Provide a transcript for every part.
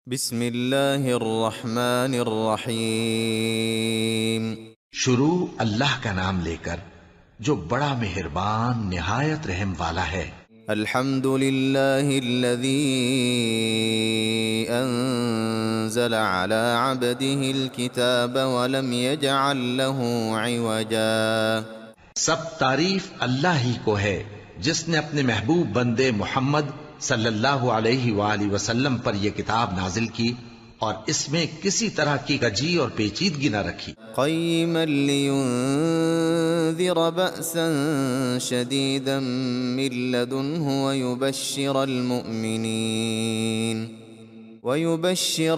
بسم اللہ الرحمن الرحیم۔ شروع اللہ کا نام لے کر جو بڑا مہربان نہایت رحم والا ہے۔ الحمد للہ الذی انزل على عبده الكتاب ولم يجعل له عوجا۔ سب تعریف اللہ ہی کو ہے جس نے اپنے محبوب بندے محمد صلی اللہ علیہ وآلہ وسلم پر یہ کتاب نازل کی اور اس میں کسی طرح کی کجی اور پیچیدگی نہ رکھی۔ قیما لینذر بأسا شدیدا من لدنہ ويبشر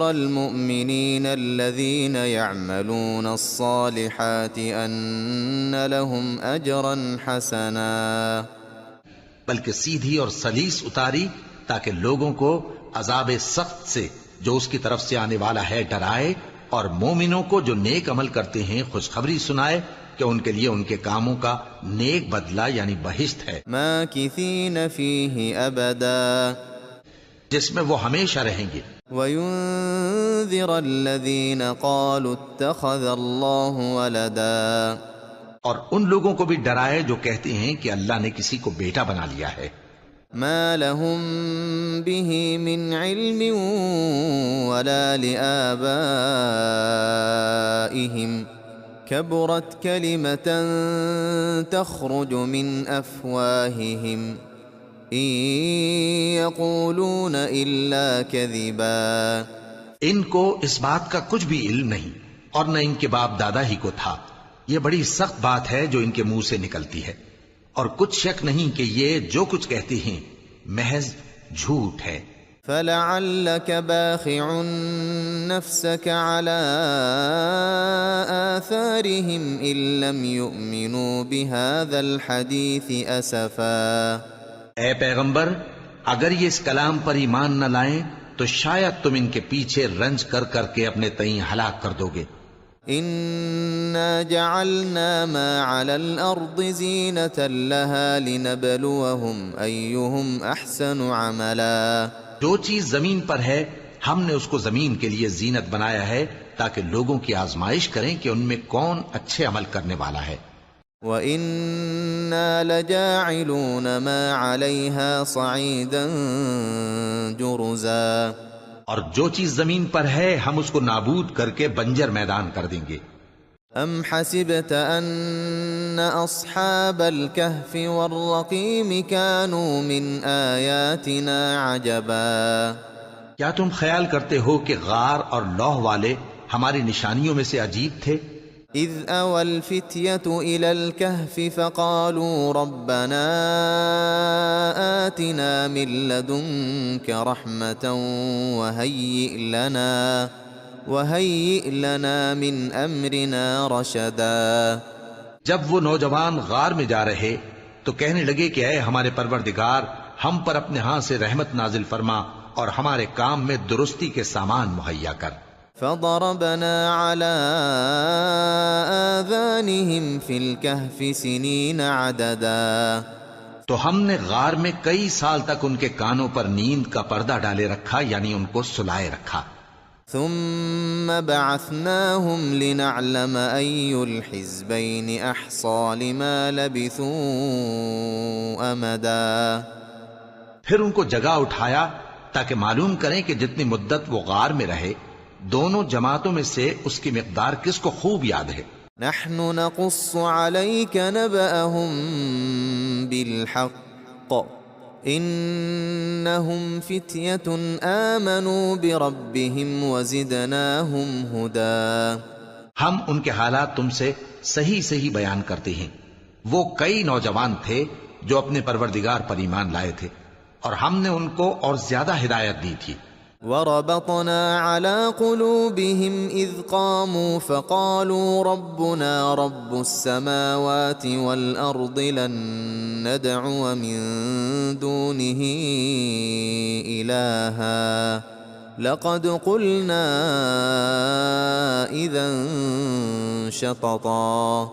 المؤمنين الذين يعملون الصالحات أن لهم أجرا حسنا۔ بلکہ سیدھی اور سلیس اتاری تاکہ لوگوں کو عذاب سخت سے جو اس کی طرف سے آنے والا ہے ڈرائے، اور مومنوں کو جو نیک عمل کرتے ہیں خوشخبری سنائے کہ ان کے لیے ان کے کاموں کا نیک بدلہ یعنی بہشت ہے، ماکثین فیہ ابدا، جس میں وہ ہمیشہ رہیں گے۔ وینذر الذین قالوا اتخذ اللہ ولدا، اور ان لوگوں کو بھی ڈرائے جو کہتے ہیں کہ اللہ نے کسی کو بیٹا بنا لیا ہے۔ ما لهم به من علم ولا لآبائهم كبرت كلمة تخرج من أفواههم إن يقولون إلا كذبا۔ ان کو اس بات کا کچھ بھی علم نہیں اور نہ ان کے باپ دادا ہی کو تھا۔ یہ بڑی سخت بات ہے جو ان کے منہ سے نکلتی ہے، اور کچھ شک نہیں کہ یہ جو کچھ کہتے ہیں محض جھوٹ ہے۔ فلعلك باخع نفسك على آثارهم إن لم يؤمنوا بهذا الحديث أسفا۔ اے پیغمبر، اگر یہ اس کلام پر ایمان نہ لائیں تو شاید تم ان کے پیچھے رنج کر کر کے اپنے تئیں ہلاک کر دو گے۔ إنا جعلنا ما على الأرض زينة لها لنبلوهم أيهم أحسن عملا۔ جو چیز زمین پر ہے ہم نے اس کو زمین کے لیے زینت بنایا ہے تاکہ لوگوں کی آزمائش کریں کہ ان میں کون اچھے عمل کرنے والا ہے۔ وَإِنَّا لَجَاعِلُونَ مَا عَلَيْهَا صَعِيدًا جُرُزًا۔ اور جو چیز زمین پر ہے ہم اس کو نابود کر کے بنجر میدان کر دیں گے۔ ام حسبت ان اصحاب الكهف والرقیم كانوا من آیاتنا عجبا۔ کیا تم خیال کرتے ہو کہ غار اور لوح والے ہماری نشانیوں میں سے عجیب تھے؟ اذ اوى الفتية الى الكهف فقالوا ربنا آتنا من لدنك رحمة وهيئ لنا من امرنا رشدا۔ جب وہ نوجوان غار میں جا رہے تو کہنے لگے کہ اے ہمارے پروردگار، ہم پر اپنے ہاں سے رحمت نازل فرما اور ہمارے کام میں درستی کے سامان مہیا کر۔ فضربنا على آذانهم في الكهف سنين عددا۔ تو ہم نے غار میں کئی سال تک ان کے کانوں پر نیند کا پردہ ڈالے رکھا، یعنی ان کو سلائے رکھا۔ ثم بعثناهم لنعلم أي الحزبين أحصى لما لبثوا أمدا۔ پھر ان کو جگہ اٹھایا تاکہ معلوم کریں کہ جتنی مدت وہ غار میں رہے دونوں جماعتوں میں سے اس کی مقدار کس کو خوب یاد ہے۔ نحن نقص عليك نبأهم بالحق إنهم فتية آمنوا بربهم وزدناهم هدى۔ ہم ان کے حالات تم سے صحیح صحیح بیان کرتے ہیں۔ وہ کئی نوجوان تھے جو اپنے پروردگار پر ایمان لائے تھے اور ہم نے ان کو اور زیادہ ہدایت دی تھی۔ وربطنا على قلوبهم إذ قاموا فقالوا ربنا رب السماوات والأرض لن ندعو من دونه إلها لقد قلنا إذا شططا۔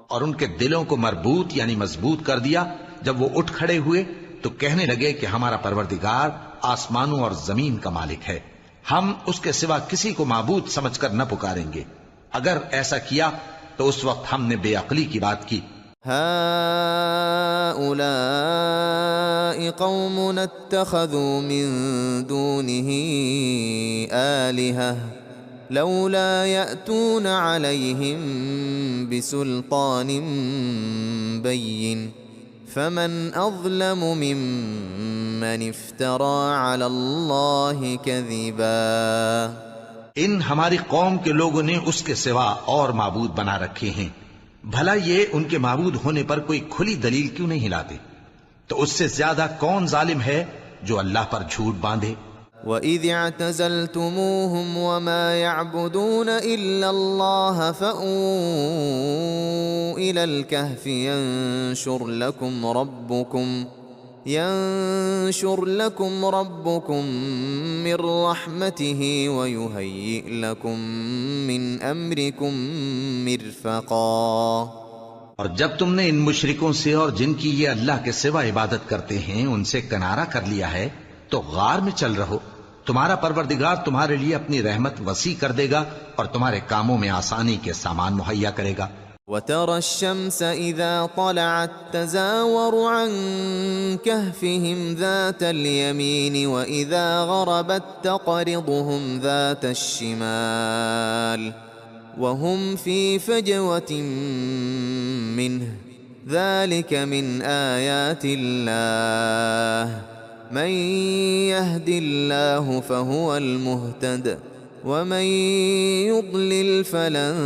اور ان کے دلوں کو مربوط یعنی مضبوط کر دیا۔ جب وہ اٹھ کھڑے ہوئے تو کہنے لگے کہ ہمارا پروردگار آسمانوں اور زمین کا مالک ہے، ہم اس کے سوا کسی کو معبود سمجھ کر نہ پکاریں گے. اگر ایسا کیا تو اس وقت ہم نے بے عقلی کی بات کی. هؤلاء قوم اتخذوا من دونه آلهة لولا يأتون عليهم بسلطان بين فمن أظلم ممن افترى على الله كذبا. ان ہماری قوم کے لوگوں نے اس کے سوا اور معبود بنا رکھے ہیں. بھلا یہ ان کے معبود ہونے پر کوئی کھلی دلیل کیوں نہیں لاتے؟ تو اس سے زیادہ کون ظالم ہے جو اللہ پر جھوٹ باندھے؟ وَإِذِ اعْتَزَلْتُمُوهُمْ وَمَا يَعْبُدُونَ إِلَّا اللَّهَ فَأْوُوا إِلَى الْكَهْفِ ينشر لكم ربكم من رحمته ويهيئ لكم من أمركم مرفقا. اور جب تم نے ان مشرکوں سے اور جن کی یہ اللہ کے سوا عبادت کرتے ہیں ان سے کنارہ کر لیا ہے تو غار میں چل رہو. تمہارا پروردگار تمہارے لیے اپنی رحمت وسیع کر دے گا اور تمہارے کاموں میں آسانی کے سامان مہیا کرے گا. وَتَرَى الشَّمْسَ إِذَا طَلَعَتْ تَزَاوَرُ عَنْ كَهْفِهِمْ ذَاتَ الْيَمِينِ وَإِذَا غَرَبَتْ تَقْرِضُهُمْ ذَاتَ الشِّمَالِ وَهُمْ فِي فَجْوَةٍ مِّنْهُ ذَلِكَ مِنْ آيَاتِ اللَّهِ مَنْ يَهْدِ اللَّهُ فَهُوَ الْمُهْتَدِ وَمَن يُضْلِلْ فَلَن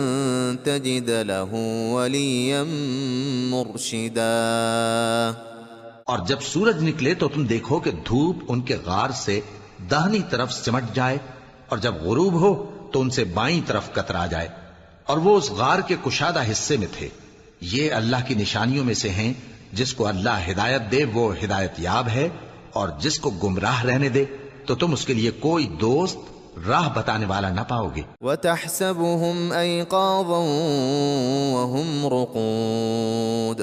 تَجِدَ لَهُ وَلِيًّا مُرْشِدًا. اور جب سورج نکلے تو تم دیکھو کہ دھوپ ان کے غار سے داہنی طرف سمٹ جائے اور جب غروب ہو تو ان سے بائیں طرف کترا جائے اور وہ اس غار کے کشادہ حصے میں تھے. یہ اللہ کی نشانیوں میں سے ہیں. جس کو اللہ ہدایت دے وہ ہدایت یاب ہے اور جس کو گمراہ رہنے دے تو تم اس کے لیے کوئی دوست راہ بتانے والا نہ پاؤ گے. وَتَحْسَبُهُمْ أَيْقَاظًا وَهُمْ رُقُودٌ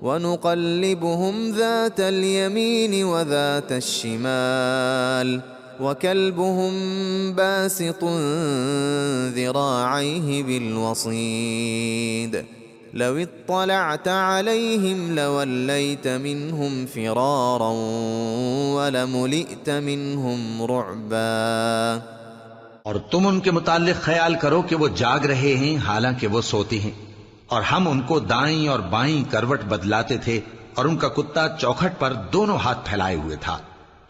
وَنُقَلِّبُهُمْ ذَاتَ الْيَمِينِ وَذَاتَ الشِّمَالِ وَكَلْبُهُمْ بَاسِطٌ ذِرَاعَيْهِ بِالْوَصِيدِ لَوِ اطَّلَعْتَ عَلَيْهِمْ لَوَلَّيْتَ مِنْهُمْ فِرَارًا وَلَمُلِئْتَ مِنْهُمْ رُعْبًا. اور تم ان کے متعلق خیال کرو کہ وہ جاگ رہے ہیں حالانکہ وہ سوتے ہیں اور ہم ان کو دائیں اور بائیں کروٹ بدلاتے تھے اور ان کا کتا چوکھٹ پر دونوں ہاتھ پھیلائے ہوئے تھا.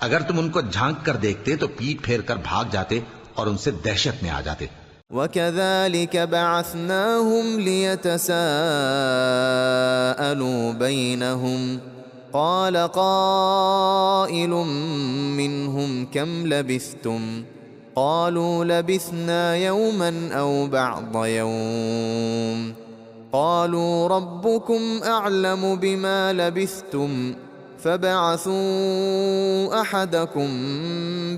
اگر تم ان کو جھانک کر دیکھتے تو پیٹ پھیر کر بھاگ جاتے اور ان سے دہشت میں آ جاتے. وَكَذَلِكَ بَعَثْنَاهُمْ لِيَتَسَاءَلُوا بَيْنَهُمْ قَالَ قَائِلٌ مِّنْهُمْ كَمْ لَبِثْتُمْ قَالُوا لَبِثْنَا يَوْمًا أَوْ بَعْضَ يَوْمٍ قَالُوا رَبُّكُمْ أَعْلَمُ بِمَا لَبِثْتُمْ فَابْعَثُوا أَحَدَكُمْ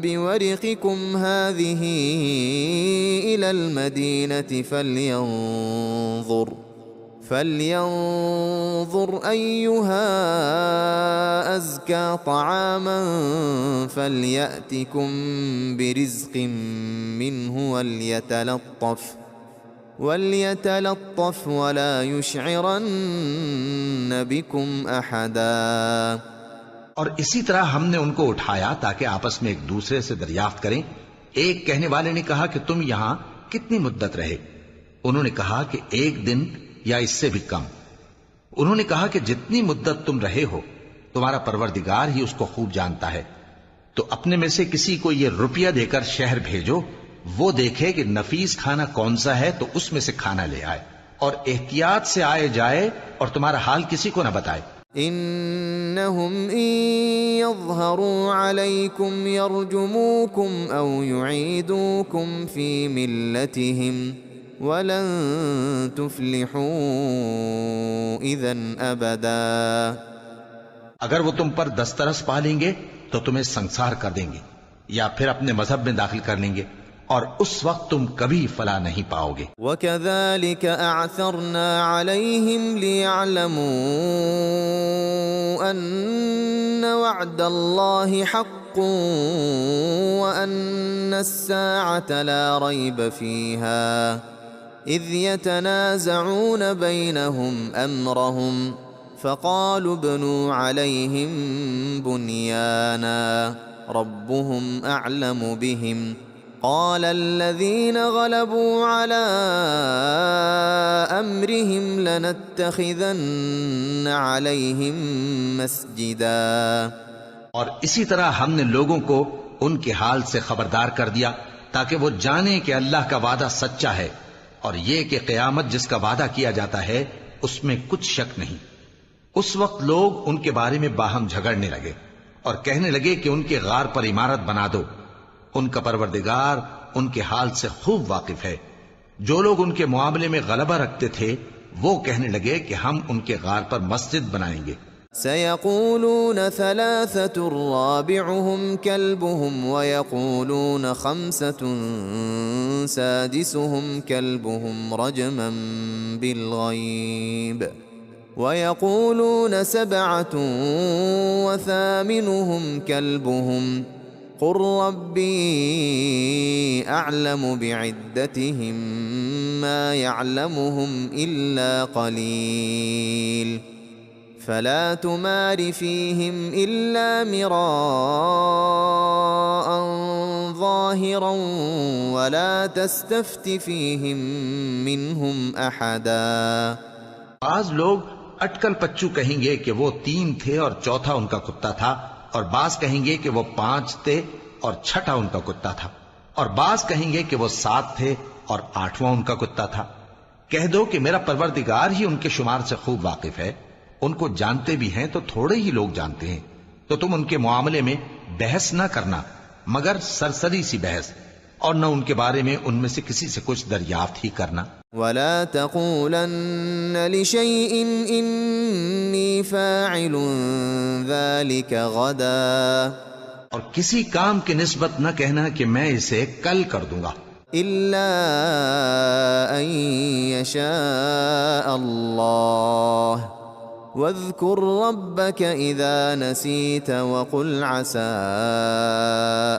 بِوَرِقِكُمْ هَٰذِهِ إِلَى الْمَدِينَةِ فَلْيَنظُرْ أَيُّهَا أَزْكَىٰ طَعَامًا فَلْيَأْتِكُم بِرِزْقٍ مِّنْهُ وَلْيَتَلَطَّفْ وَلَا يُشْعِرَنَّ بِكُمْ أَحَدًا. اور اسی طرح ہم نے ان کو اٹھایا تاکہ آپس میں ایک دوسرے سے دریافت کریں. ایک کہنے والے نے کہا کہ تم یہاں کتنی مدت رہے؟ انہوں نے کہا کہ 1 دن یا اس سے بھی کم. انہوں نے کہا کہ جتنی مدت تم رہے ہو تمہارا پروردگار ہی اس کو خوب جانتا ہے. تو اپنے میں سے کسی کو یہ روپیہ دے کر شہر بھیجو، وہ دیکھے کہ نفیس کھانا کون سا ہے تو اس میں سے کھانا لے آئے اور احتیاط سے آئے جائے اور تمہارا حال کسی کو نہ بتائے. انہم ان یظہروا علیکم یرجموکم او یعیدوکم فی ملتہم ولن تفلحوا اذن ابدا. اگر وہ تم پر دسترس پا لیں گے تو تمہیں سنسار کر دیں گے یا پھر اپنے مذہب میں داخل کر لیں گے اور اس وقت تم کبھی فلاح نہیں پاؤ گے. وَكَذَلِكَ أَعْثَرْنَا عَلَيْهِمْ لِيَعْلَمُوا أَنَّ وَعْدَ اللَّهِ حَقٌّ وأن الساعة لا ريب فيها إذ يتنازعون بينهم أمرهم فقالوا ابنوا عليهم بنيانا ربهم أعلم بهم قال الذين غلبوا على أمرهم لنتخذن عليهم مسجدا. اور اسی طرح ہم نے لوگوں کو ان کے حال سے خبردار کر دیا تاکہ وہ جانیں کہ اللہ کا وعدہ سچا ہے اور یہ کہ قیامت جس کا وعدہ کیا جاتا ہے اس میں کچھ شک نہیں. اس وقت لوگ ان کے بارے میں باہم جھگڑنے لگے اور کہنے لگے کہ ان کے غار پر عمارت بنا دو. ان کا پروردگار ان کے حال سے خوب واقف ہے. جو لوگ ان کے معاملے میں غلبہ رکھتے تھے وہ کہنے لگے کہ ہم ان کے غار پر مسجد بنائیں گے. سيقولون ثلاثة رابعهم كلبهم ويقولون خمسة سادسهم كلبهم رجما بالغيب ويقولون سبعة وثامنهم كلبهم قل ربي أعلم بعدتهم ما يعلمهم إلا قليل فلا تمار فيهم إلا مراء ظاهرا ولا تستفت فيهم منهم أحدا. بعض لوگ اٹکل پچو کہیں گے کہ وہ 3 تھے اور چوتھا ان کا کتا تھا، اور بعض کہیں گے کہ وہ 5 تھے اور چھٹا ان کا کتا تھا، اور بعض کہیں گے کہ وہ 7 تھے اور 8واں ان کا کتا تھا. کہہ دو کہ میرا پروردگار ہی ان کے شمار سے خوب واقف ہے. ان کو جانتے بھی ہیں تو تھوڑے ہی لوگ جانتے ہیں، تو تم ان کے معاملے میں بحث نہ کرنا مگر سرسری سی بحث، اور نہ ان کے بارے میں ان میں سے کسی سے کچھ دریافت ہی کرنا. ولا تقولن لشيء إني فاعل ذلك غدا اور کسی کام کی نسبت نہ کہنا کہ میں اسے کل کر دوں گا، إلا أن يشاء الله واذكر ربك إذا نسيت وقل عسى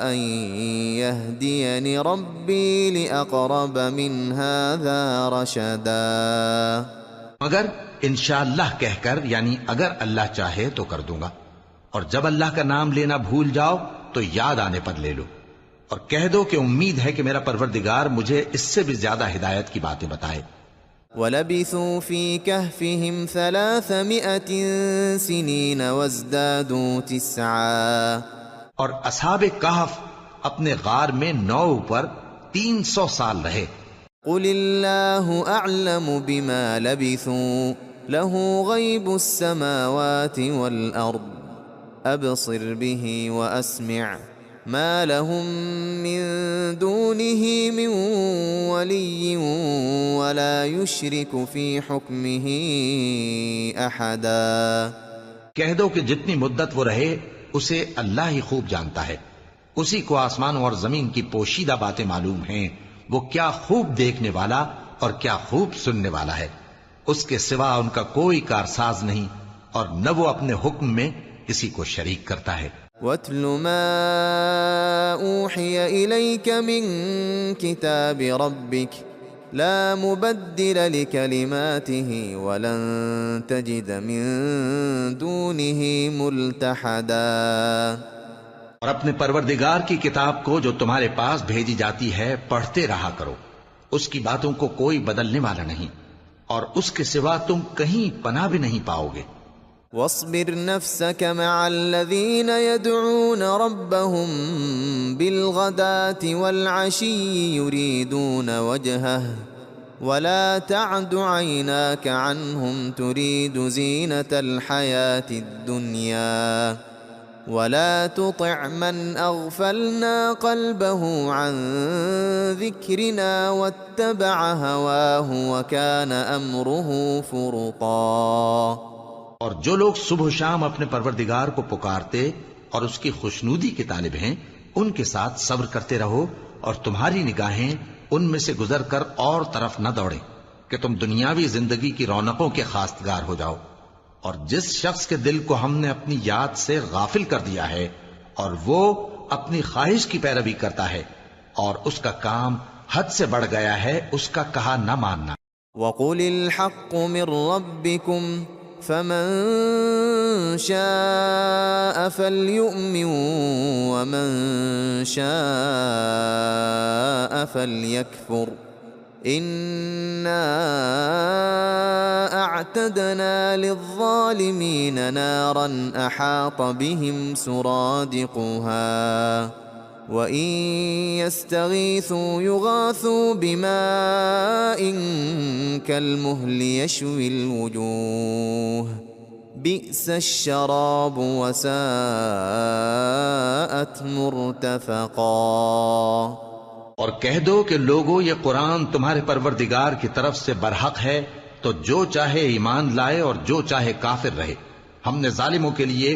أن يهديني ربي لأقرب من هذا رشدا. مگر انشاءاللہ کہہ کر، یعنی اگر اللہ چاہے تو کر دوں گا، اور جب اللہ کا نام لینا بھول جاؤ تو یاد آنے پر لے لو، اور کہہ دو کہ امید ہے کہ میرا پروردگار مجھے اس سے بھی زیادہ ہدایت کی باتیں بتائے. وَلَبِثُوا فِي كَهْفِهِمْ 300 سِنِينَ وَازْدَادُوا 9. اور اصحاب کہف اپنے غار میں 9 پر 300 سال رہے. قُلِ اللَّهُ أَعْلَمُ بِمَا لَبِثُوا لَهُ غَيْبُ السَّمَاوَاتِ وَالْأَرْضِ أَبْصِرْ بِهِ وَأَسْمِعْ ما لهم من دونه من ولي ولا يشرك في حكمه احدا. کہہ دو کہ جتنی مدت وہ رہے اسے اللہ ہی خوب جانتا ہے، اسی کو آسمانوں اور زمین کی پوشیدہ باتیں معلوم ہیں. وہ کیا خوب دیکھنے والا اور کیا خوب سننے والا ہے. اس کے سوا ان کا کوئی کارساز نہیں، اور نہ وہ اپنے حکم میں کسی کو شریک کرتا ہے. وَاتْلُ مَا أُوحِيَ إِلَيْكَ مِن كِتَابِ رَبِّكَ لَا مُبَدِّلَ لِكَلِمَاتِهِ وَلَن تَجِدَ مِن دُونِهِ مُلْتَحَدًا. اور اپنے پروردگار کی کتاب کو جو تمہارے پاس بھیجی جاتی ہے پڑھتے رہا کرو، اس کی باتوں کو کوئی بدلنے والا نہیں، اور اس کے سوا تم کہیں پناہ بھی نہیں پاؤ گے. واصبر نفسك مع الذين يدعون ربهم بالغداة والعشي يريدون وجهه ولا تعد عيناك عنهم تريد زينة الحياة الدنيا ولا تطع من أغفلنا قلبه عن ذكرنا واتبع هواه وكان أمره فرطا. اور جو لوگ صبح و شام اپنے پروردگار کو پکارتے اور اس کی خوشنودی کے طالب ہیں ان کے ساتھ صبر کرتے رہو، اور تمہاری نگاہیں ان میں سے گزر کر اور طرف نہ دوڑیں کہ تم دنیاوی زندگی کی رونقوں کے خواستگار ہو جاؤ. اور جس شخص کے دل کو ہم نے اپنی یاد سے غافل کر دیا ہے اور وہ اپنی خواہش کی پیروی کرتا ہے اور اس کا کام حد سے بڑھ گیا ہے اس کا کہا نہ ماننا۔ وَقُلِ الْحَقُّ مِنْ رَبِّكُمْ فَمَنْ شَاءَ فَلْيُؤْمِنْ وَمَنْ شَاءَ فَلْيَكْفُرْ إِنَّا أَعْتَدْنَا لِلظَّالِمِينَ نَارًا أَحَاطَ بِهِمْ سُرَادِقُهَا وَإِن يَسْتَغِيثُوا يُغَاثُوا بِمَاءٍ كَالْمُهْلِ يَشْوِي الْوُجُوهَ بِئْسَ الشَّرَابُ وَسَاءَتْ مُرْتَفَقًا۔ اور کہہ دو کہ لوگو یہ قرآن تمہارے پروردگار کی طرف سے برحق ہے، تو جو چاہے ایمان لائے اور جو چاہے کافر رہے۔ ہم نے ظالموں کے لیے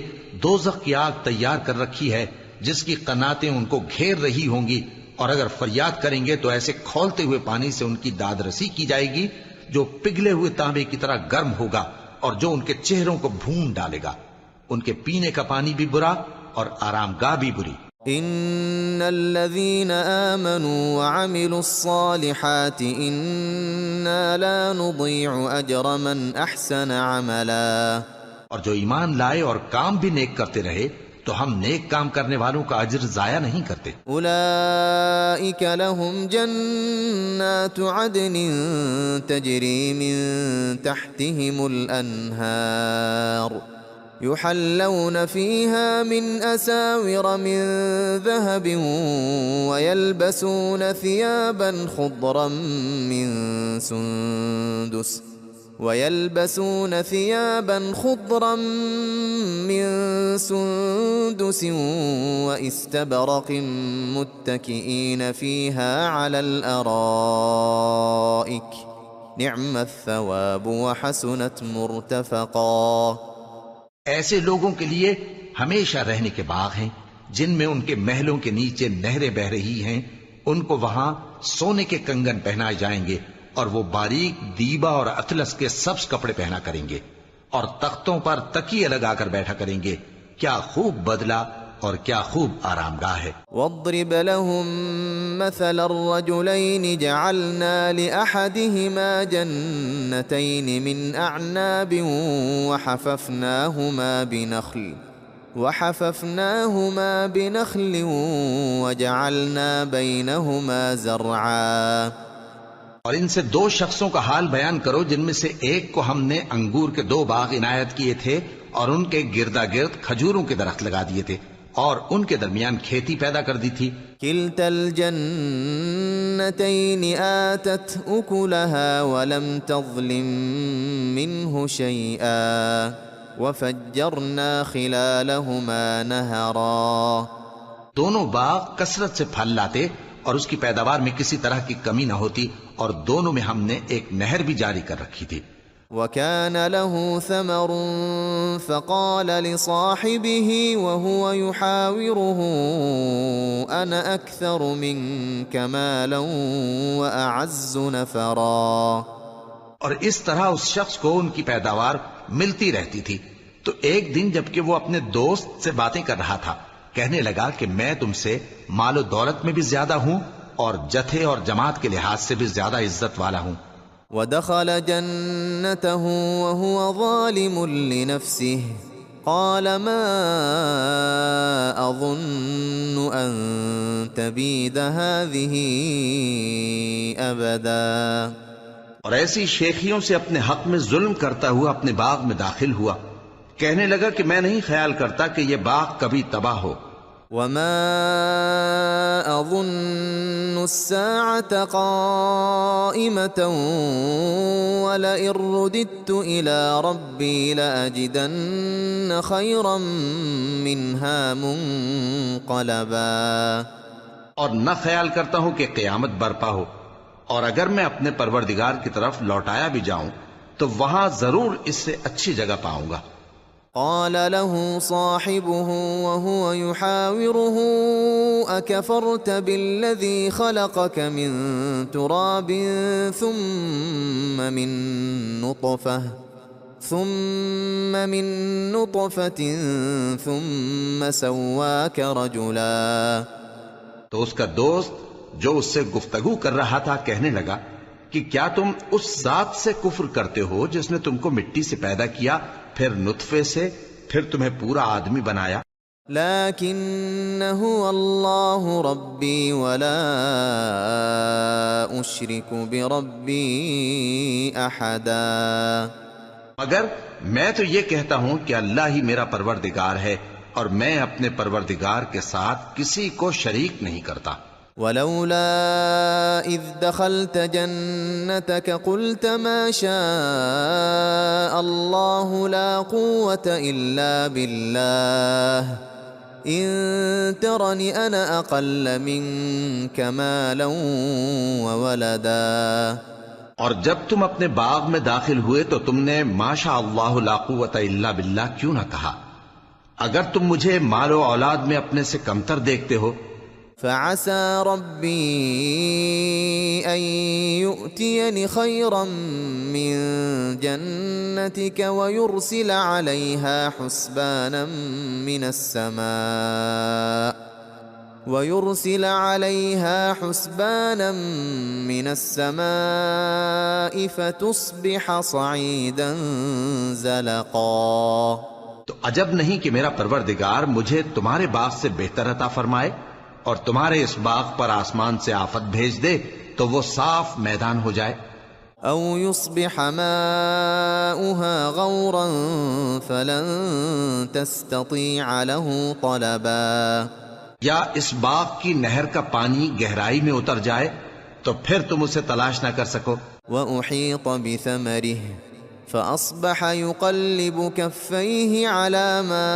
دوزخ کی آگ تیار کر رکھی ہے جس کی قناتیں ان کو گھیر رہی ہوں گی، اور اگر فریاد کریں گے تو ایسے کھولتے ہوئے پانی سے ان کی داد رسی کی جائے گی جو پگھلے ہوئے تانبے کی طرح گرم ہوگا اور جو ان کے چہروں کو بھون ڈالے گا۔ ان کے پینے کا پانی بھی برا اور آرام گاہ بھی بری۔ ان الذين آمنوا وعملوا الصالحات انا لا نضيع اجر من احسن عملا۔ اور جو ایمان لائے اور کام بھی نیک کرتے رہے تو ہم نیک کام کرنے والوں کا اجر ضائع نہیں کرتے۔ اولئک لهم جنات عدن تجری من تحتهم الانہار يحلون فيها من أساور من ذهب ويلبسون ثيابا خضرا من سندس واستبرق متكئين فيها على الأرائك نعم الثواب وحسنت مرتفقا۔ ایسے لوگوں کے لیے ہمیشہ رہنے کے باغ ہیں جن میں ان کے محلوں کے نیچے نہریں بہ رہی ہیں، ان کو وہاں سونے کے کنگن پہنائے جائیں گے اور وہ باریک دیبا اور اطلس کے سبز کپڑے پہنا کریں گے اور تختوں پر تکیے لگا کر بیٹھا کریں گے۔ کیا خوب بدلہ اور کیا خوب آرام گاہ ہے۔ واضرب لهم مثل الرجلين جعلنا لأحدهما جنتين من أعناب وحففناهما بنخل وجعلنا بينهما زرعا۔ اور ان سے دو شخصوں کا حال بیان کرو جن میں سے ایک کو ہم نے انگور کے 2 باغ عنایت کیے تھے اور ان کے گردا گرد کھجوروں کے درخت لگا دیے تھے اور ان کے درمیان کھیتی پیدا کر دی تھی۔ كلتا الجنتين آتت أكلها ولم تظلم منه شيئا وفجرنا خلالهما نهرا۔ دونوں باغ کثرت سے پھل لاتے اور اس کی پیداوار میں کسی طرح کی کمی نہ ہوتی، اور دونوں میں ہم نے ایک نہر بھی جاری کر رکھی تھی۔ وَكَانَ لَهُ ثَمَرٌ فَقَالَ لِصَاحِبِهِ وَهُوَ يُحَاوِرُهُ أَنَا أَكْثَرُ مِنكَ مَالًا وَأَعَزُّ نَفَرًا۔ اور اس طرح اس شخص کو ان کی پیداوار ملتی رہتی تھی، تو ایک دن جبکہ وہ اپنے دوست سے باتیں کر رہا تھا کہنے لگا کہ میں تم سے مال و دولت میں بھی زیادہ ہوں اور جتھے اور جماعت کے لحاظ سے بھی زیادہ عزت والا ہوں۔ ودخل جنته وهو ظالم لنفسه قال ما أظن أن تبيد هذه أبدا۔ اور ایسی شیخیوں سے اپنے حق میں ظلم کرتا ہوا اپنے باغ میں داخل ہوا، کہنے لگا کہ میں نہیں خیال کرتا کہ یہ باغ کبھی تباہ ہو۔ وما أظن الساعة قائمة ولئن رددت إلى ربي لأجدن خيرا منها منقلبا۔ اور نہ خیال کرتا ہوں کہ قیامت برپا ہو، اور اگر میں اپنے پروردگار کی طرف لوٹایا بھی جاؤں تو وہاں ضرور اس سے اچھی جگہ پاؤں گا۔ قال له صاحبه وهو يحاوره أكفرت بالذي خلقك من تراب ثم ثم من نطفة ثم سواك رجلا. تو اس کا دوست جو اس سے گفتگو کر رہا تھا کہنے لگا کہ کیا تم اس ذات سے کفر کرتے ہو جس نے تم کو مٹی سے پیدا کیا، پھر نطفے سے، پھر تمہیں پورا آدمی بنایا؟ لكن هو الله ربي ولا أشرك بربي أحدا. مگر میں تو یہ کہتا ہوں کہ اللہ ہی میرا پروردگار ہے اور میں اپنے پروردگار کے ساتھ کسی کو شریک نہیں کرتا. ولولا إذ دخلت جنتك قلت ما شاء الله لا قوة إلا بالله إن ترني أنا أقل منك مالا وولدا. اور جب تم اپنے باغ میں داخل ہوئے تو تم نے ما شاء اللہ لا قوت الا باللہ کیوں نہ کہا؟ اگر تم مجھے مال و اولاد میں اپنے سے کمتر دیکھتے ہو. فعسى ربي أن يؤتيني خيرا من جنتك ويرسل عليها حسبانا من السماء فتصبح صعيدا زلقا. تو عجب نہیں کہ میرا پروردگار مجھے تمہارے باغ سے بہتر عطا فرمائے اور تمہارے اس باغ پر آسمان سے آفت بھیج دے تو وہ صاف میدان ہو جائے. او يصبح ماؤها غورا فلن تستطيع له طلبا. یا اس باغ کی نہر کا پانی گہرائی میں اتر جائے تو پھر تم اسے تلاش نہ کر سکو. وأحيط بثمره فأصبح يقلب كفيه على ما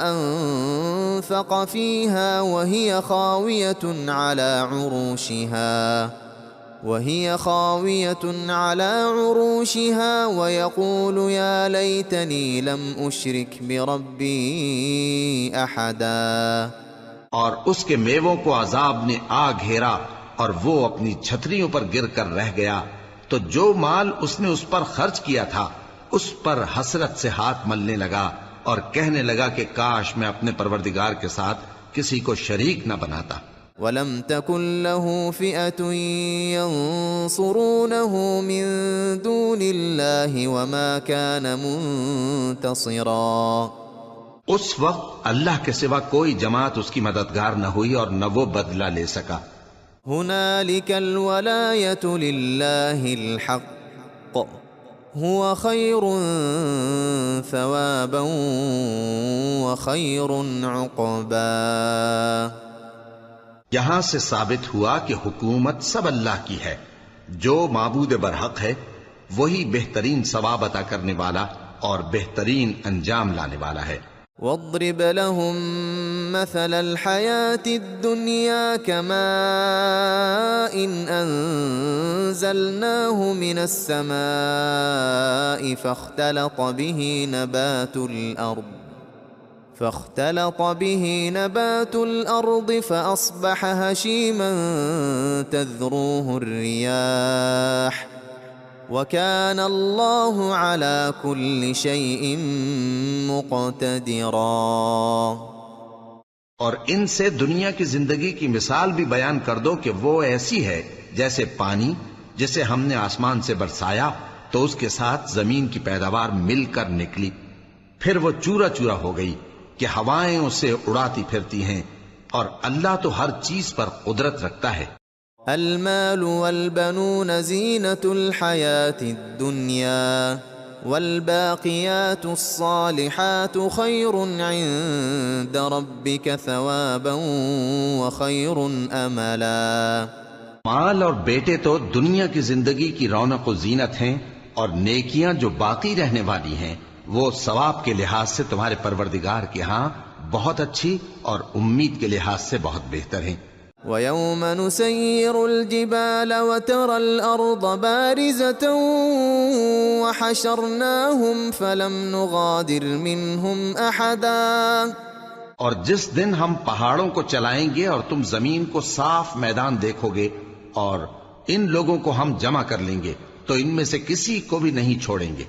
أنفق فيها وهي خاوية على عروشها ويقول يا ليتني لم أشرك بربي أحدا. اور اس کے میووں کو عذاب نے آ گھیرا اور وہ اپنی چھتریوں پر گر کر رہ گیا، تو جو مال اس نے اس پر خرچ کیا تھا اس پر حسرت سے ہاتھ ملنے لگا اور کہنے لگا کہ کاش میں اپنے پروردگار کے ساتھ کسی کو شریک نہ بناتا. وَلَمْ تَكُنْ لَهُ فِئَةٌ يَنصُرُونَهُ مِن دُونِ اللَّهِ وَمَا كَانَ مُنتَصِرًا. اس وقت اللہ کے سوا کوئی جماعت اس کی مددگار نہ ہوئی اور نہ وہ بدلہ لے سکا. هنالك الولاية لله الحق هو خير ثوابا وخير عقبا. یہاں سے ثابت ہوا کہ حکومت سب اللہ کی ہے، جو معبود برحق ہے وہی بہترین ثواب عطا کرنے والا اور بہترین انجام لانے والا ہے. واضرب لهم مثل الحياة الدنيا كماء أنزلناه من السماء فاختلط به نبات الأرض فأصبح هشيما تذروه الرياح وَكَانَ اللَّهُ عَلَى كُلِّ شَيْءٍ مُقْتَدِرًا. اور ان سے دنیا کی زندگی کی مثال بھی بیان کر دو کہ وہ ایسی ہے جیسے پانی جسے ہم نے آسمان سے برسایا تو اس کے ساتھ زمین کی پیداوار مل کر نکلی، پھر وہ چورا چورا ہو گئی کہ ہوائیں اسے اڑاتی پھرتی ہیں، اور اللہ تو ہر چیز پر قدرت رکھتا ہے. المال والبنون زینة الحیاة الدنیا والباقیات الصالحات خیر عند ربک ثوابا وخیر املا. مال اور بیٹے تو دنیا کی زندگی کی رونق و زینت ہیں، اور نیکیاں جو باقی رہنے والی ہیں وہ ثواب کے لحاظ سے تمہارے پروردگار کے ہاں بہت اچھی اور امید کے لحاظ سے بہت بہتر ہیں. وَيَوْمَ نُسَيِّرُ الْجِبَالَ وَتَرَى الْأَرْضَ بَارِزَةً وَحَشَرْنَاهُمْ فَلَمْ نُغَادِرْ مِنْهُمْ أَحَدًا. اور جس دن ہم پہاڑوں کو چلائیں گے اور تم زمین کو صاف میدان دیکھو گے اور ان لوگوں کو ہم جمع کر لیں گے تو ان میں سے کسی کو بھی نہیں چھوڑیں گے.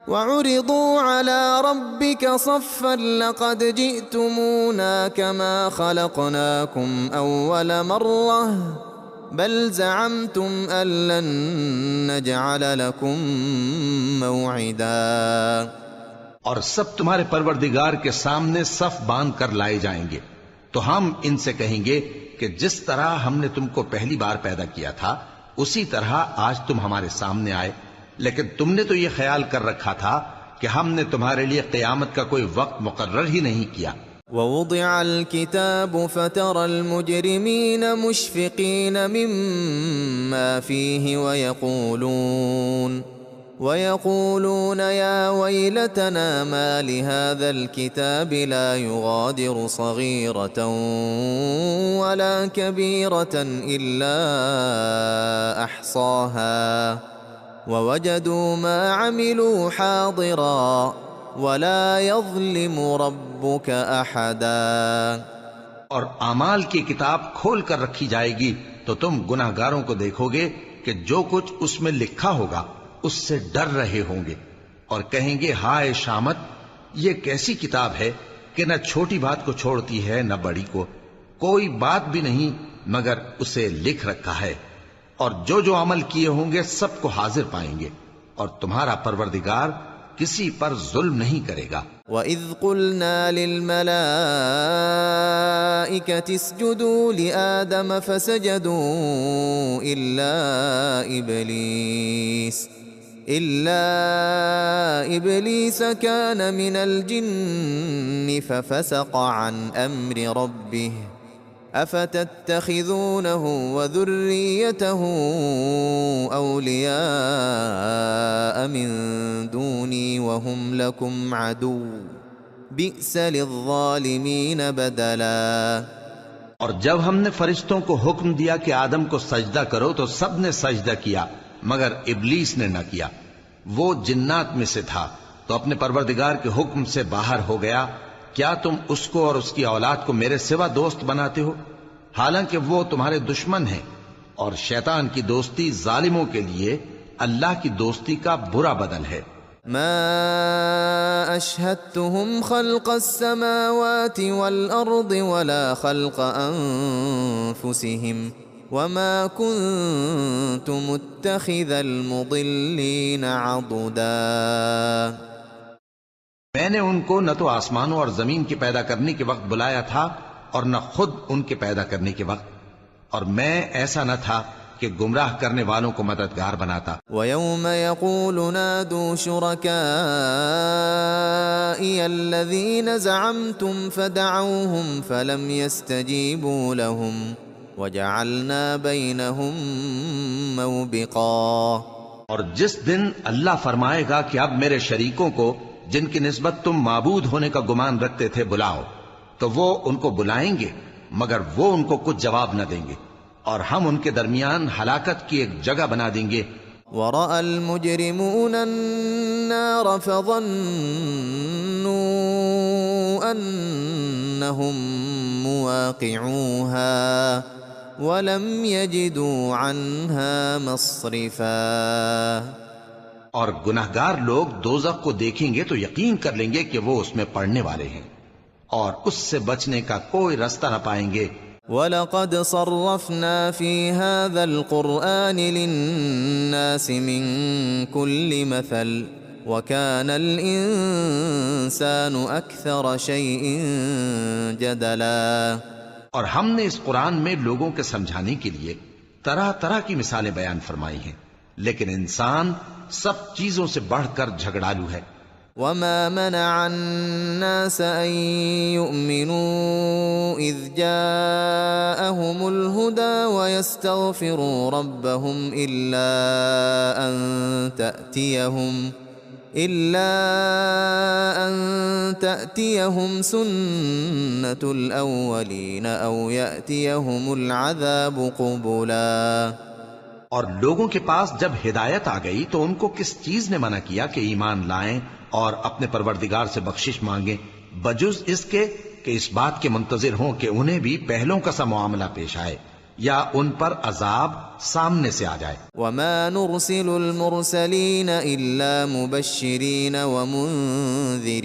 وعرضوا على ربك صفا لقد جئتمونا كما خلقناكم أول مرة بل زعمتم أن لن نجعل لكم موعدا. اور سب تمہارے پروردگار کے سامنے صف باندھ کر لائے جائیں گے تو ہم ان سے کہیں گے کہ جس طرح ہم نے تم کو پہلی بار پیدا کیا تھا اسی طرح آج تم ہمارے سامنے آئے، لیکن تم نے تو یہ خیال کر رکھا تھا کہ ہم نے تمہارے لیے قیامت کا کوئی وقت مقرر ہی نہیں کیا. ووضع الكتاب فترى المجرمين مشفقين مما فيه ويقولون يا ويلتنا ما لهذا الكتاب لا يغادر صغيرة ولا كبيرة إلا أحصاها ووجدوا ما عملوا حاضرا ولا يظلم ربك أحدا. اور اعمال کی کتاب کھول کر رکھی جائے گی تو تم گناہ گاروں کو دیکھو گے کہ جو کچھ اس میں لکھا ہوگا اس سے ڈر رہے ہوں گے اور کہیں گے ہائے شامت، یہ کیسی کتاب ہے کہ نہ چھوٹی بات کو چھوڑتی ہے نہ بڑی کو، کوئی بات بھی نہیں مگر اسے لکھ رکھا ہے، اور جو عمل کیے ہوں گے سب کو حاضر پائیں گے، اور تمہارا پروردگار کسی پر ظلم نہیں کرے گا. وَإِذْ قُلْنَا لِلْمَلَائِكَةِ اسْجُدُوا لِآدَمَ فَسَجَدُوا إِلَّا إِبْلِيسَ كَانَ مِنَ الْجِنِّ فَفَسَقَ عَنْ أَمْرِ رَبِّهِ أَفَتَتَّخِذُونَهُ وَذُرِّيَّتَهُ أَوْلِيَاءَ مِن دُونِي وَهُمْ لَكُمْ عَدُوٌّ بِئْسَ لِلظَّالِمِينَ بَدَلًا. اور جب ہم نے فرشتوں کو حکم دیا کہ آدم کو سجدہ کرو تو سب نے سجدہ کیا مگر ابلیس نے نہ کیا، وہ جنات میں سے تھا تو اپنے پروردگار کے حکم سے باہر ہو گیا. کیا تم اس کو اور اس کی اولاد کو میرے سوا دوست بناتے ہو حالانکہ وہ تمہارے دشمن ہیں، اور شیطان کی دوستی ظالموں کے لیے اللہ کی دوستی کا برا بدل ہے. ما أشهدتهم خلق السماوات والأرض ولا خلق أنفسهم وما كنت متخذ المضلين عضدا. میں نے ان کو نہ تو آسمانوں اور زمین کے پیدا کرنے کے وقت بلایا تھا اور نہ خود ان کے پیدا کرنے کے وقت، اور میں ایسا نہ تھا کہ گمراہ کرنے والوں کو مددگار بناتا. وَيَوْمَ يَقُولُ نَادُوا شُرَكَائِيَ الَّذِينَ زَعَمْتُمْ فَدَعَوْهُمْ فَلَمْ يَسْتَجِيبُوا لَهُمْ وَجَعَلْنَا بَيْنَهُمْ مَوْبِقًا. اور جس دن اللہ فرمائے گا کہ اب میرے شریکوں کو جن کی نسبت تم معبود ہونے کا گمان رکھتے تھے بلاؤ، تو وہ ان کو بلائیں گے مگر وہ ان کو کچھ جواب نہ دیں گے، اور ہم ان کے درمیان ہلاکت کی ایک جگہ بنا دیں گے. وَرَأَى الْمُجْرِمُونَ النَّارَ فَظَنُّوا أَنَّهُمْ مُوَاقِعُوهَا وَلَمْ يَجِدُوا عَنْهَا مَصْرِفًا. اور گناہگار لوگ دوزخ کو دیکھیں گے تو یقین کر لیں گے کہ وہ اس میں پڑنے والے ہیں اور اس سے بچنے کا کوئی رستہ نہ پائیں گے. وَلَقَدْ صَرَّفْنَا فِي هَذَا الْقُرْآنِ لِلنَّاسِ مِنْ كُلِّ مَثَلٍ وَكَانَ الْإِنسَانُ أَكْثَرَ شَيْءٍ جَدَلًا. اور ہم نے اس قرآن میں لوگوں کے سمجھانے کے لیے طرح طرح کی مثالیں بیان فرمائی ہیں، لیکن انسان سب چیزوں سے بڑھ کر جھگڑالو ہے. وَمَا مَنَعَ النَّاسَ أَن يُؤْمِنُوا إِذْ جَاءَهُمُ الْهُدَى وَيَسْتَغْفِرُوا رَبَّهُمْ إِلَّا أَن تَأْتِيَهُمْ سُنَّةُ الْأَوَّلِينَ أَوْ يَأْتِيَهُمُ الْعَذَابُ قُبُلًا. اور لوگوں کے پاس جب ہدایت آ گئی تو ان کو کس چیز نے منع کیا کہ ایمان لائیں اور اپنے پروردگار سے بخشش مانگیں بجز اس کے کہ اس بات کے منتظر ہوں کہ انہیں بھی پہلوں کا سا معاملہ پیش آئے، یا ان پر عذاب سامنے سے آ جائے۔ وما نرسل المرسلين إلا مبشرين ومنذرين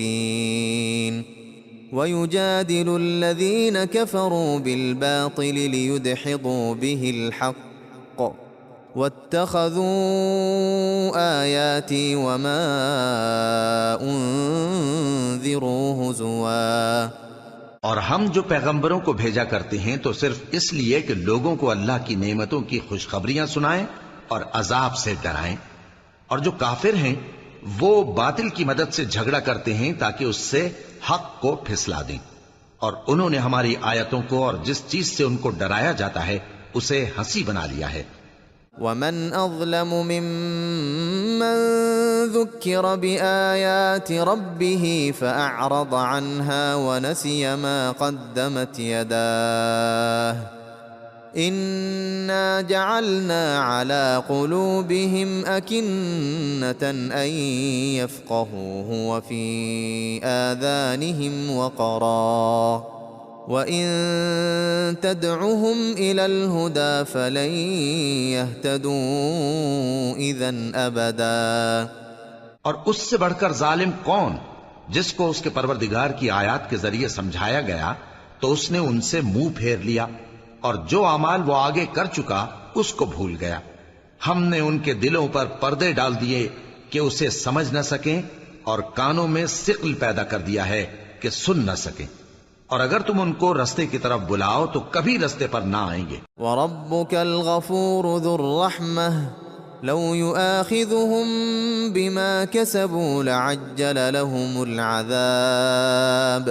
ويجادل الذين كفروا بالباطل ليدحضوا به الحق واتخذوا آياتي وما أنذروا هزوا۔ اور ہم جو پیغمبروں کو بھیجا کرتے ہیں تو صرف اس لیے کہ لوگوں کو اللہ کی نعمتوں کی خوشخبریاں سنائیں اور عذاب سے ڈرائیں، اور جو کافر ہیں وہ باطل کی مدد سے جھگڑا کرتے ہیں تاکہ اس سے حق کو پھسلا دیں، اور انہوں نے ہماری آیتوں کو اور جس چیز سے ان کو ڈرایا جاتا ہے اسے ہنسی بنا لیا ہے۔ ومن أظلم ممن ذكر بآيات ربه فأعرض عنها ونسي ما قدمت يداه إنا جعلنا على قلوبهم أكنة أن يفقهوه وفي آذانهم وقرا وَإِن تَدْعُهُمْ إِلَى الْهُدَى فَلَن يَهْتَدُوا إِذًا أَبَدًا۔ اور اس سے بڑھ کر ظالم کون جس کو اس کے پروردگار کی آیات کے ذریعے سمجھایا گیا تو اس نے ان سے منہ پھیر لیا، اور جو اعمال وہ آگے کر چکا اس کو بھول گیا۔ ہم نے ان کے دلوں پر پردے ڈال دیے کہ اسے سمجھ نہ سکیں، اور کانوں میں ثقل پیدا کر دیا ہے کہ سن نہ سکیں، اور اگر تم ان کو رستے کی طرف بلاؤ تو کبھی رستے پر نہ آئیں گے۔ وَرَبُّكَ الْغَفُورُ ذُو الرَّحْمَةِ لَوْ يُؤَاخِذُهُم بِمَا كَسَبُوا لَعَجَّلَ لَهُمُ الْعَذَابَ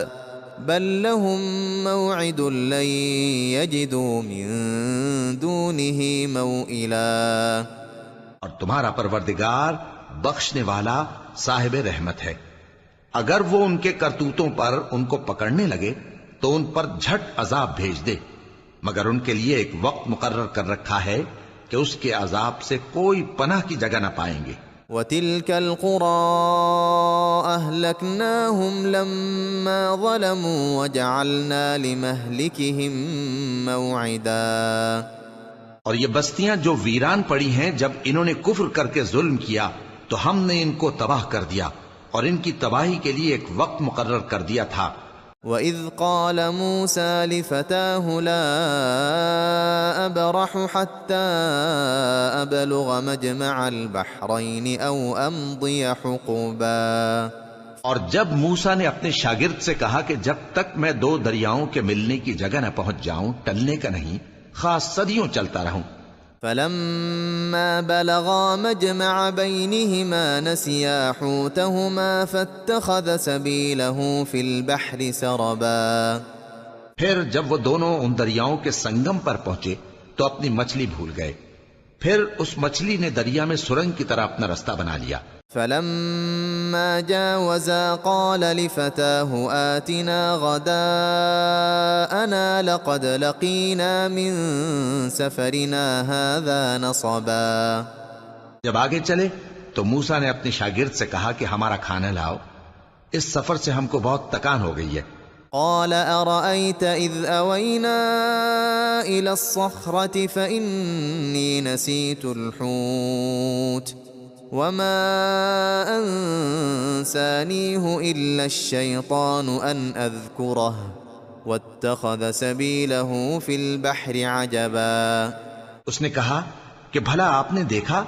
بَل لَّهُم مَّوْعِدٌ لَّن يَجِدُوا مِن دُونِهِ مَوْئِلًا۔ اور تمہارا پروردگار بخشنے والا صاحب رحمت ہے، اگر وہ ان کے کرتوتوں پر ان کو پکڑنے لگے تو ان پر جھٹ عذاب بھیج دے، مگر ان کے لیے ایک وقت مقرر کر رکھا ہے کہ اس کے عذاب سے کوئی پناہ کی جگہ نہ پائیں گے۔ وَتِلْكَ الْقُرَىٰ أَهْلَكْنَاهُمْ لَمَّا ظَلَمُوا وَجَعَلْنَا لِمَهْلِكِهِم مَّوْعِدًا۔ اور یہ بستیاں جو ویران پڑی ہیں جب انہوں نے کفر کر کے ظلم کیا تو ہم نے ان کو تباہ کر دیا، اور ان کی تباہی کے لیے ایک وقت مقرر کر دیا تھا۔ وَإِذْ قَالَ مُوسَىٰ لِفَتَاهُ لَا أَبْرَحُ حَتَّىٰ أَبْلُغَ مَجْمَعَ الْبَحْرَيْنِ أَوْ أَمْضِيَ حُقُبًا۔ اور جب موسیٰ نے اپنے شاگرد سے کہا کہ جب تک میں دو دریاؤں کے ملنے کی جگہ نہ پہنچ جاؤں ٹلنے کا نہیں، خاص صدیوں چلتا رہوں۔ فَلَمَّا بَلَغَا مَجْمَعَ بَيْنِهِمَا نَسِيَا حُوتَهُمَا فَاتَّخَذَ سَبِيلَهُ فِي الْبَحْرِ سَرَبًا۔ پھر جب وہ دونوں ان دریاؤں کے سنگم پر پہنچے تو اپنی مچھلی بھول گئے، پھر اس مچھلی نے دریا میں سرنگ کی طرح اپنا رستہ بنا لیا۔ فَلَمَّا جَاوَزَا قَالَ لِفَتَاهُ آتِنَا غَدَاءَنَا لَقَدْ لَقِينَا مِن سَفَرِنَا هَٰذَا نَصَبًا۔ جب آگے چلے تو موسیٰ نے اپنے شاگرد سے کہا کہ ہمارا کھانا لاؤ، اس سفر سے ہم کو بہت تکان ہو گئی ہے۔ قال أرأيت إذ أوينا إلى الصخرة فإني نسيت الحوت وما أنسانيه إلا الشيطان أن أذكره واتخذ سبيله في البحر عجبا۔ اس نے کہا کہ بھلا آپ نے دیکھا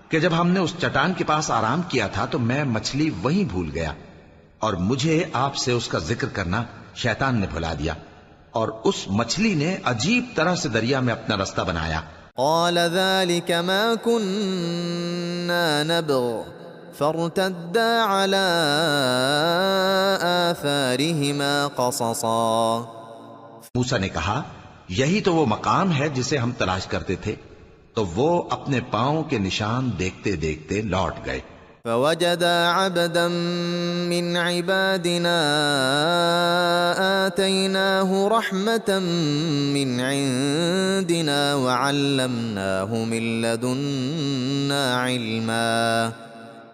کہ جب ہم نے اس چٹان کے پاس آرام کیا تھا تو میں مچھلی وہیں بھول گیا، اور مجھے آپ سے اس کا ذکر کرنا شیطان نے بھلا دیا، اور اس مچھلی نے عجیب طرح سے دریا میں اپنا رستہ بنایا۔ قال ذلك ما كنا نبغ فارتدا على آثارهما قصصا۔ موسیٰ نے کہا یہی تو وہ مقام ہے جسے ہم تلاش کرتے تھے، تو وہ اپنے پاؤں کے نشان دیکھتے دیکھتے لوٹ گئے۔ فوجدا عبدا من عبادنا آتيناه رحمة من عندنا وعلمناه من لدنا علما۔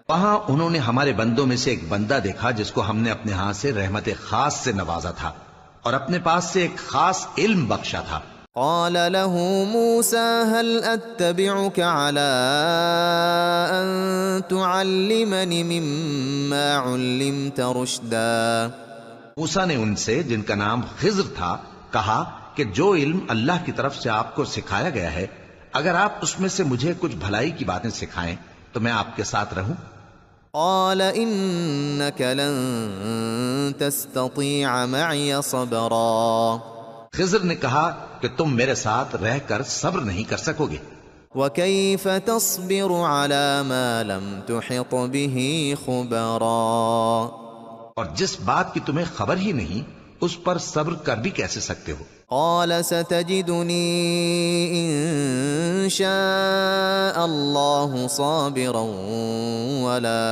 وہاں انہوں نے ہمارے بندوں میں سے ایک بندہ دیکھا جس کو ہم نے اپنے ہاں سے رحمت خاص سے نوازا تھا، اور اپنے پاس سے ایک خاص علم بخشا تھا۔ قال له موسى هل أتبعك على أن تعلمني مما علمت رشدا؟ موسیٰ نے ان سے، جن کا نام خضر تھا، کہا کہ جو علم اللہ کی طرف سے آپ کو سکھایا گیا ہے، اگر آپ اس میں سے مجھے کچھ بھلائی کی باتیں سکھائیں تو میں آپ کے ساتھ رہوں۔ قال إنك لن تستطيع معي صبرا خضر نے کہا کہ تم میرے ساتھ رہ کر صبر نہیں کر سکو گے، وكيف تصبر على ما لم تحط به خبرا؟ اور جس بات کی تمہیں خبر ہی نہیں اس پر صبر کر بھی کیسے سکتے ہو؟ قال ستجدني إن شاء الله صابرا ولا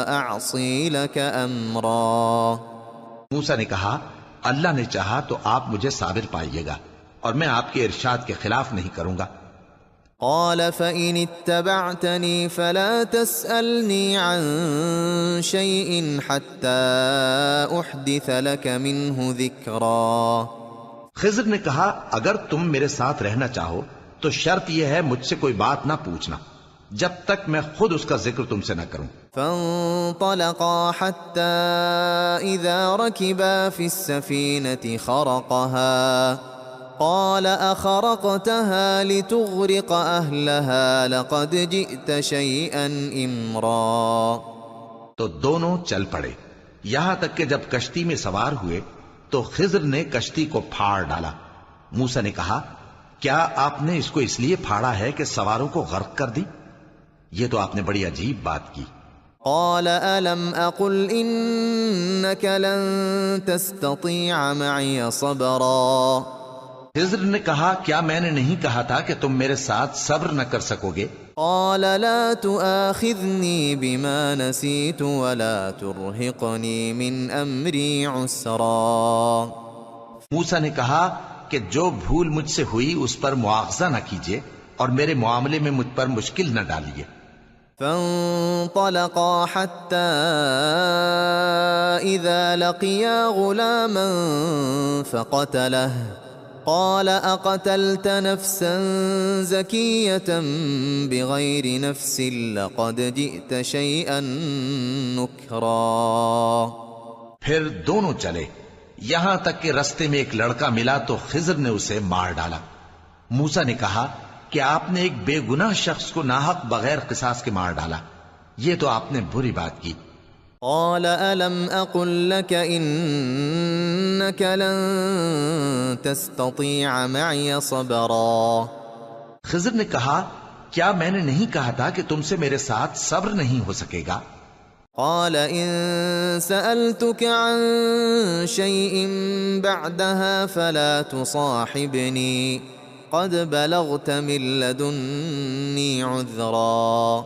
أعصي لك أمرا۔ موسیٰ نے کہا اللہ نے چاہا تو آپ مجھے صابر پائیے گا اور میں آپ کے ارشاد کے خلاف نہیں کروں گا۔ قال فإن اتبعتني فلا تسألني عن شيء حتى أحدث لك منه ذكرا۔ خضر نے کہا اگر تم میرے ساتھ رہنا چاہو تو شرط یہ ہے مجھ سے کوئی بات نہ پوچھنا جب تک میں خود اس کا ذکر تم سے نہ کروں۔ فانطلقا حتى إذا ركبا في السفينة خرقها قال أخرقتها لتغرق أهلها لقد جئت شيئا إمرا۔ تو دونوں چل پڑے یہاں تک کہ جب کشتی میں سوار ہوئے تو خضر نے کشتی کو پھاڑ ڈالا۔ موسیٰ نے کہا کیا آپ نے اس کو اس لیے پھاڑا ہے کہ سواروں کو غرق کر دی؟ یہ تو آپ نے بڑی عجیب بات کی۔ قال ألم أقل إنك لن تستطيع معي صبرا؟ خضر نے کہا کیا میں نے نہیں کہا تھا کہ تم میرے ساتھ صبر نہ کر سکو گے؟ قال لا تؤاخذني بما نسيت ولا ترهقني من أمري عسرا۔ موسیٰ نے کہا کہ جو بھول مجھ سے ہوئی اس پر مواخذہ نہ کیجیے اور میرے معاملے میں مجھ پر مشکل نہ ڈالیے۔ فانطلقا حتى إذا لقيا غلاما فقتله قال أقتلت نفسا زكية بغير نفس لقد جئت شيئا نكرا۔ پھر دونوں چلے یہاں تک کہ رستے میں ایک لڑکا ملا تو خضر نے اسے مار ڈالا۔ موسیٰ نے کہا کہ آپ نے ایک بے گناہ شخص کو ناحق بغیر قصاص کے مار ڈالا، یہ تو آپ نے بری بات کی۔ قال ألم أقل لك إنك لن تستطيع معي صبرا؟ خضر نے کہا کیا میں نے نہیں کہا تھا کہ تم سے میرے ساتھ صبر نہیں ہو سکے گا؟ قال إن سألتك عن شيء بعدها فلا تصاحبني قد بلغت من لدني عذرا۔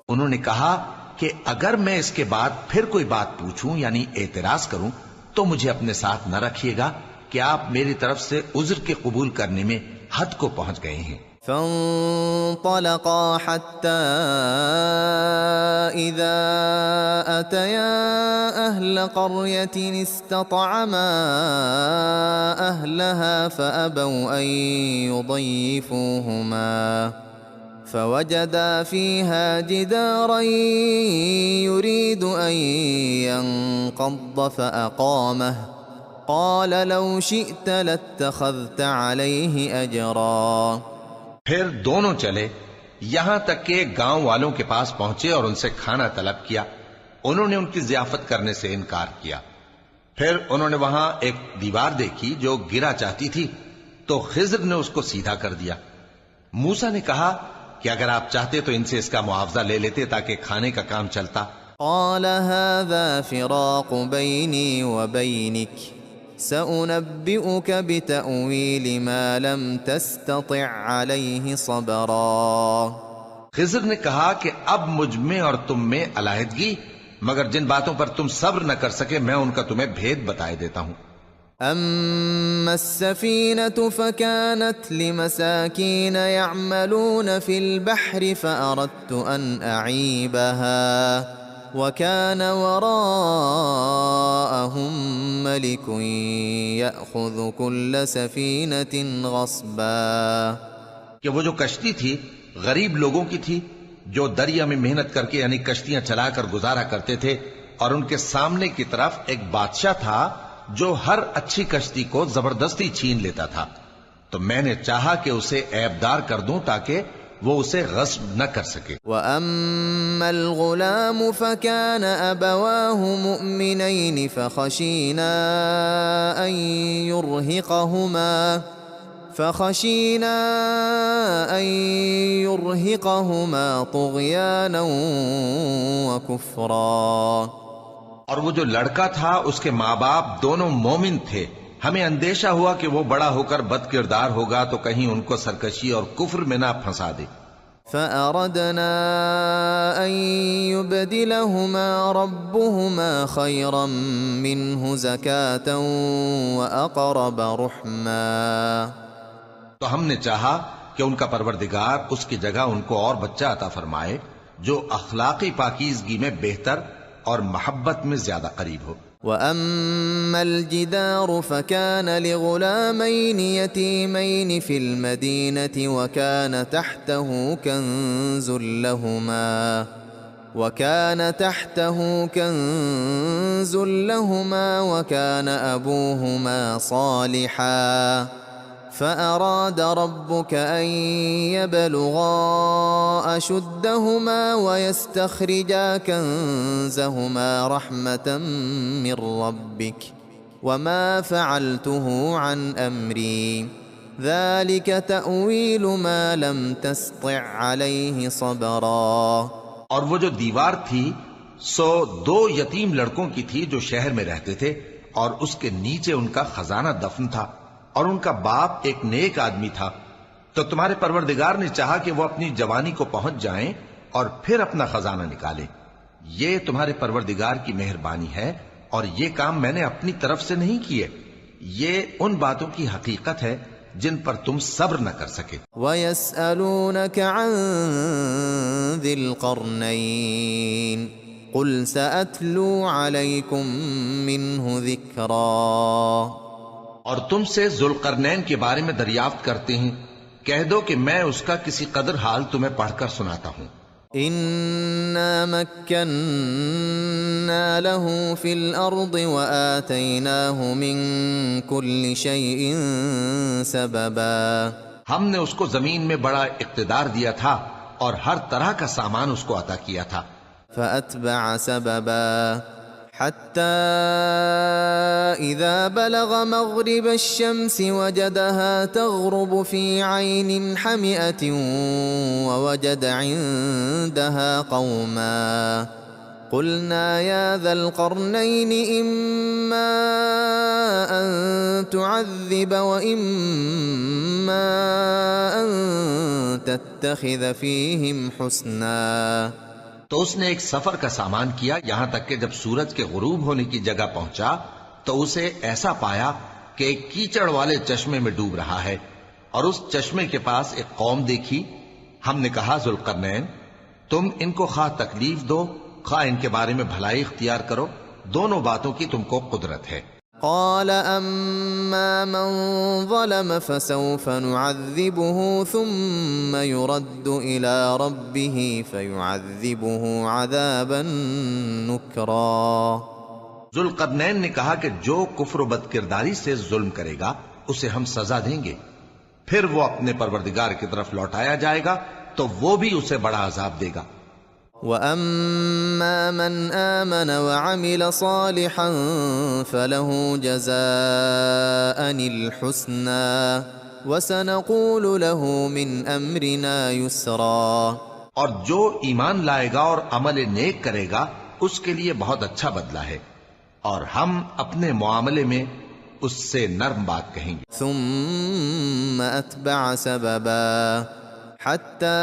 انہوں نے کہا کہ اگر میں اس کے بعد پھر کوئی بات پوچھوں یعنی اعتراض کروں تو مجھے اپنے ساتھ نہ رکھیے گا کہ آپ میری طرف سے عذر کے قبول کرنے میں حد کو پہنچ گئے ہیں۔ فانطلقا حتى إذا أتيا أهل قرية استطعما أهلها فأبوا أن يضيفوهما فوجدا فيها جدارا يريد أن ينقض فأقامه قال لو شئت لاتخذت عليه أجرا۔ پھر دونوں چلے یہاں تک کہ گاؤں والوں کے پاس پہنچے اور ان سے کھانا طلب کیا۔ انہوں نے ان کی ضیافت کرنے سے انکار کیا۔ پھر انہوں نے وہاں ایک دیوار دیکھی جو گرا چاہتی تھی تو خضر نے اس کو سیدھا کر دیا۔ موسیٰ نے کہا کہ اگر آپ چاہتے تو ان سے اس کا معاوضہ لے لیتے تاکہ کھانے کا کام چلتا۔ قال هذا فراق بيني وبينك سأنبئك بتأويل ما لم تستطع عليه صبرا۔ خضر نے کہا کہ اب مجھ میں اور تم میں علیحدگی، مگر جن باتوں پر تم صبر نہ کر سکے میں ان کا تمہیں بھید بتائے دیتا ہوں۔ أما السفينة فكانت لمساكين يعملون في البحر فأردت أن أعيبها وكان وراءهم ملك يأخذ كل سفينة غصبا. کہ وہ جو کشتی تھی غریب لوگوں کی تھی جو دریا میں محنت کر کے یعنی کشتیاں چلا کر گزارا کرتے تھے، اور ان کے سامنے کی طرف ایک بادشاہ تھا جو ہر اچھی کشتی کو زبردستی چھین لیتا تھا. تو میں نے چاہا کہ اسے عیبدار کر دوں تاکہ وہ اسے غصب نہ کر سکے. وَأَمَّا الْغُلَامُ فَكَانَ أَبَوَاهُ مُؤْمِنَيْنِ فَخَشِينَا أَن يُرْهِقَهُمَا طُغْيَانًا وَكُفْرًا. اور وہ جو لڑکا تھا اس کے ماں باپ دونوں مومن تھے. ہمیں اندیشہ ہوا کہ وہ بڑا ہو کر بد کردار ہوگا تو کہیں ان کو سرکشی اور کفر میں نہ پھنسا دے. فَأَرَدْنَا أَن يُبْدِلَهُمَا رَبُّهُمَا خَيْرًا مِّنْهُ زَكَاةً وَأَقْرَبَ رُحْمًا. تو ہم نے چاہا کہ ان کا پروردگار اس کی جگہ ان کو اور بچہ عطا فرمائے جو اخلاقی پاکیزگی میں بہتر اور محبت میں زیادہ قریب ہو. وَأَمَّا الْجِدَارُ فَكَانَ لِغُلَامَيْنِ يَتِيمَيْنِ فِي الْمَدِينَةِ وَكَانَ تَحْتَهُ كَنْزٌ لَهُمَا وَكَانَ أَبُوهُمَا صَالِحًا فَأَرَادَ رَبُّكَ أَن يَبْلُغَا أَشُدَّهُمَا وَيَسْتَخْرِجَا كَنزَهُمَا رَحْمَةً مِّن رَّبِّكَ وَمَا فَعَلْتُهُ عَنْ أَمْرِي ذَلِكَ تَأْوِيلُ مَا لَمْ تَسْطِع عَلَيْهِ صَبْرًا. اور وہ جو دیوار تھی سو 2 یتیم لڑکوں کی تھی جو شہر میں رہتے تھے، اور اس کے نیچے ان کا خزانہ دفن تھا، اور ان کا باپ ایک نیک آدمی تھا. تو تمہارے پروردگار نے چاہا کہ وہ اپنی جوانی کو پہنچ جائیں اور پھر اپنا خزانہ نکالیں. یہ تمہارے پروردگار کی مہربانی ہے، اور یہ کام میں نے اپنی طرف سے نہیں کیے. یہ ان باتوں کی حقیقت ہے جن پر تم صبر نہ کر سکے. وَيَسْأَلُونَكَ عَن ذِي الْقَرْنَيْنِ قُلْ سَأَتْلُو عَلَيْكُمْ مِنْهُ ذِكْرًا. اور تم سے ذوالقرنین کے بارے میں دریافت کرتے ہیں، کہہ دو کہ میں اس کا کسی قدر حال تمہیں پڑھ کر سناتا ہوں. إِنَّا مَكَّنَّا لَهُ فِي الْأَرْضِ وَآتَيْنَاهُ مِنْ كُلِّ شَيْءٍ سَبَبًا. ہم نے اس کو زمین میں بڑا اقتدار دیا تھا اور ہر طرح کا سامان اس کو عطا کیا تھا. فَأَتْبَعَ سَبَبًا حَتَّى إِذَا بَلَغَ مَغْرِبَ الشَّمْسِ وَجَدَهَا تَغْرُبُ فِي عَيْنٍ حَمِئَةٍ وَوَجَدَ عِندَهَا قَوْمًا قُلْنَا يَا ذَا الْقَرْنَيْنِ إِمَّا أَن تُعَذِّبَ وَإِمَّا أَن تَتَّخِذَ فِيهِمْ حُسْنًا. تو اس نے ایک سفر کا سامان کیا، یہاں تک کہ جب سورج کے غروب ہونے کی جگہ پہنچا تو اسے ایسا پایا کہ ایک کیچڑ والے چشمے میں ڈوب رہا ہے، اور اس چشمے کے پاس ایک قوم دیکھی. ہم نے کہا ذوالقرنین تم ان کو خواہ تکلیف دو خواہ ان کے بارے میں بھلائی اختیار کرو، دونوں باتوں کی تم کو قدرت ہے. قال أما من ظلم فسوف نعذبه ثم يرد إلى ربه فيعذبه عذابا نكرا. ذوالقرنین نے کہا کہ جو کفر و بد کرداری سے ظلم کرے گا اسے ہم سزا دیں گے، پھر وہ اپنے پروردگار کی طرف لوٹایا جائے گا تو وہ بھی اسے بڑا عذاب دے گا. وَأَمَّا مَنْ آمَنَ وَعَمِلَ صَالِحًا فَلَهُ جَزَاءً الْحُسْنَى وَسَنَقُولُ لَهُ مِنْ أَمْرِنَا يُسْرًا. اور جو ایمان لائے گا اور عمل نیک کرے گا اس کے لیے بہت اچھا بدلہ ہے، اور ہم اپنے معاملے میں اس سے نرم بات کہیں گے. ثم أتبع سببا حتى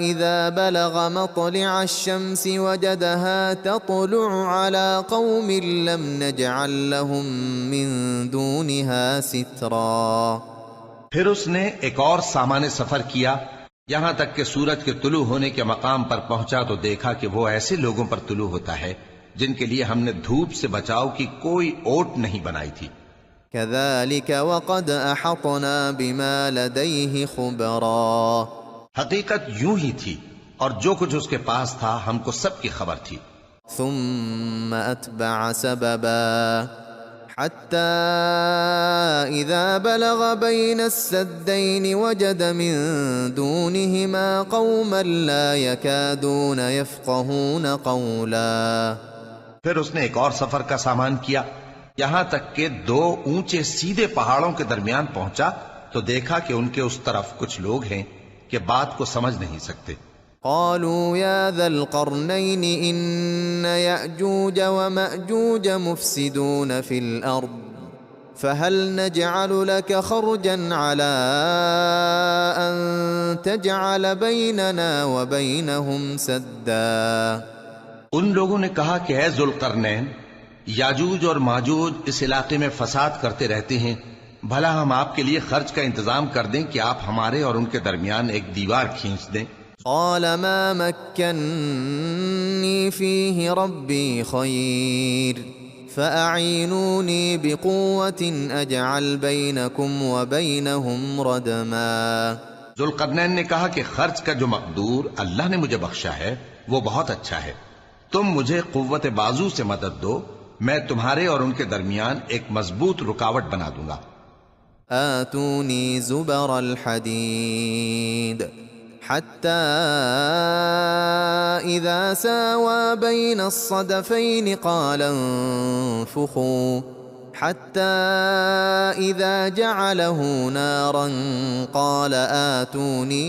إذا بلغ مطلع الشمس وجدها تطلع على قوم لم نجعل لهم من دونها سترا. پھر اس نے ایک اور سامان سفر کیا، یہاں تک کہ سورج کے طلوع ہونے کے مقام پر پہنچا تو دیکھا کہ وہ ایسے لوگوں پر طلوع ہوتا ہے جن کے لیے ہم نے دھوپ سے بچاؤ کی کوئی اوٹ نہیں بنائی تھی۔ كذلك وقد أحطنا بما لديه خبرا، حقیقت یوں ہی تھی اور جو کچھ اس کے پاس تھا ہم کو سب کی خبر تھی۔ ثم أتبع سببا حتى إذا بلغ بين السدين وجد من دونهما قوما لا يكادون يفقهون قولا، پھر اس نے ایک اور سفر کا سامان کیا، یہاں تک کہ دو اونچے سیدھے پہاڑوں کے درمیان پہنچا تو دیکھا کہ ان کے اس طرف کچھ لوگ ہیں کہ بات کو سمجھ نہیں سکتے۔ قالوا يا ذا القرنين إن يأجوج ومأجوج مفسدون في الأرض فهل نجعل لك خرجا على أن تجعل بيننا وبينهم سدا؟ ان لوگوں نے کہا کہ اے ذوالقرنین، یاجوج اور ماجوج اس علاقے میں فساد کرتے رہتے ہیں، بھلا ہم آپ کے لیے خرچ کا انتظام کر دیں کہ آپ ہمارے اور ان کے درمیان ایک دیوار کھینچ دیں۔ قال ما مكنني فيه ربي خير فأعينوني بقوة أجعل بينكم وبينهم ردما۔ ذوالقرنین نے کہا کہ خرچ کا جو مقدور اللہ نے مجھے بخشا ہے وہ بہت اچھا ہے، تم مجھے قوت بازو سے مدد دو، میں تمہارے اور ان کے درمیان ایک مضبوط رکاوٹ بنا دوں گا۔ آتوني زبر الحديد حتى إذا ساوى بين الصدفين قال انفخوا حتى إذا جعله نارا قال آتوني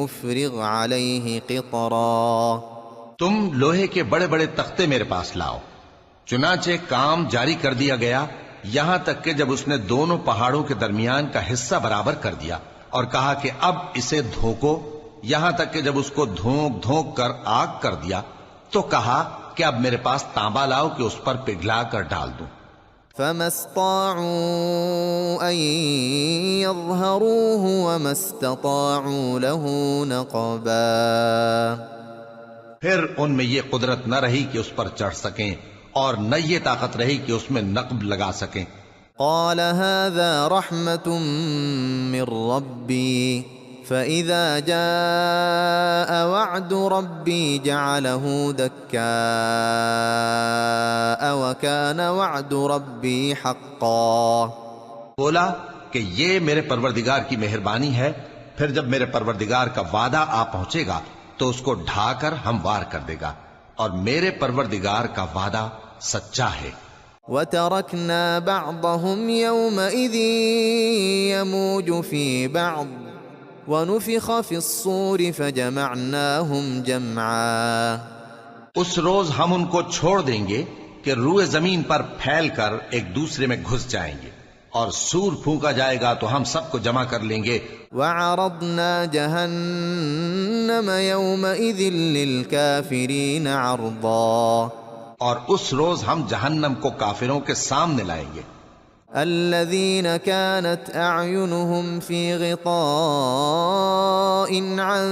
أفرغ عليه قطرا۔ تم لوہے کے بڑے بڑے تختے میرے پاس لاؤ۔ چنانچہ کام جاری کر دیا گیا یہاں تک کہ جب اس نے دونوں پہاڑوں کے درمیان کا حصہ برابر کر دیا اور کہا کہ اب اسے دھوکو، یہاں تک کہ جب اس کو دھونک دھونک کر آگ کر دیا تو کہا کہ اب میرے پاس تانبا لاؤ کہ اس پر پگھلا کر ڈال دوں۔ فما استطاعوا ان يظهروه وما استطاعوا له نقبا، پھر ان میں یہ قدرت نہ رہی کہ اس پر چڑھ سکیں اور نہ یہ طاقت رہی کہ اس میں نقب لگا سکیں۔ قال هذا رحمة من ربي فإذا جاء وعد ربي جعله دكاء وكان وعد ربي حقا۔ بولا کہ یہ میرے پروردگار کی مہربانی ہے، پھر جب میرے پروردگار کا وعدہ آ پہنچے گا تو اس کو ڈھا کر ہموار کر دے گا، اور میرے پروردگار کا وعدہ سچا ہے۔ وَتَرَكْنَا بَعْضَهُمْ يَوْمَئِذٍ يَمُوجُ فِي بَعْضٍ وَنُفِخَ فِي الصُّورِ فَجَمَعْنَاهُمْ جَمْعًا۔ اس روز ہم ان کو چھوڑ دیں گے کہ روئے زمین پر پھیل کر ایک دوسرے میں گھس جائیں گے، اور سور پھونکا جائے گا تو ہم سب کو جمع کر لیں گے۔ وَعَرَضْنَا جَهَنَّمَ يَوْمَئِذٍ لِلْكَافِرِينَ عَرْضًا۔ اور اس روز ہم جہنم کو کافروں کے سامنے لائیں گے۔ الذين كانت أعينهم في غطاء عن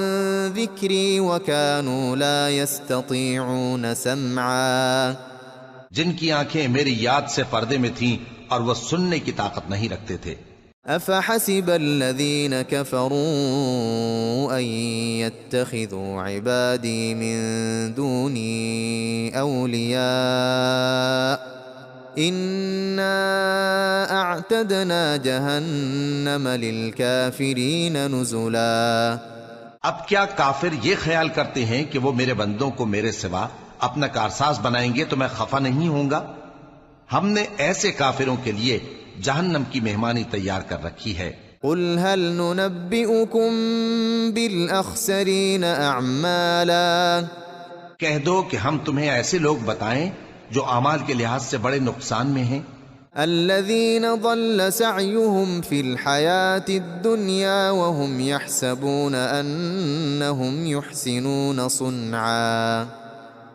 ذكري وكانوا لا يستطيعون سمعا، جن کی آنکھیں میری یاد سے پردے میں تھیں اور وہ سننے کی طاقت نہیں رکھتے تھے۔ أفحسب الذين كفروا أن يتخذوا عبادي من دوني أولياء إنا أعتدنا جهنم للكافرين نزلا۔ اب کیا کافر یہ خیال کرتے ہیں کہ وہ میرے بندوں کو میرے سوا اپنا کارساز بنائیں گے تو میں خفا نہیں ہوں گا؟ ہم نے ایسے کافروں کے لیے جہنم کی مہمانی تیار کر رکھی ہے۔ قل هل ننبئكم بالأخسرين أعمالا، کہہ دو کہ ہم تمہیں ایسے لوگ بتائیں جو اعمال کے لحاظ سے بڑے نقصان میں ہیں۔ الذين ضل سعيهم في الحياة الدنيا وهم يحسبون أنهم يحسنون صنعا،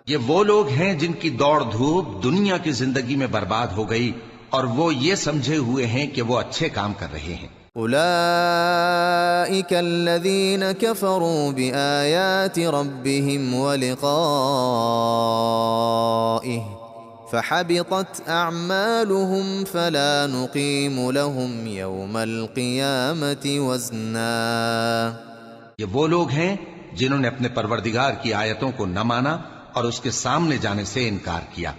یہ وہ لوگ ہیں جن کی دوڑ دھوپ دنیا کی زندگی میں برباد ہو گئی اور وہ یہ سمجھے ہوئے ہیں کہ وہ اچھے کام کر رہے ہیں۔ أولئك الذين كفروا بآيات ربهم ولقائه فحبطت أعمالهم فلا نقيم لهم يوم القيامة وزنا. یہ وہ لوگ ہیں جنہوں نے اپنے پروردگار کی آیتوں کو نہ مانا اور اس کے سامنے جانے سے انکار کیا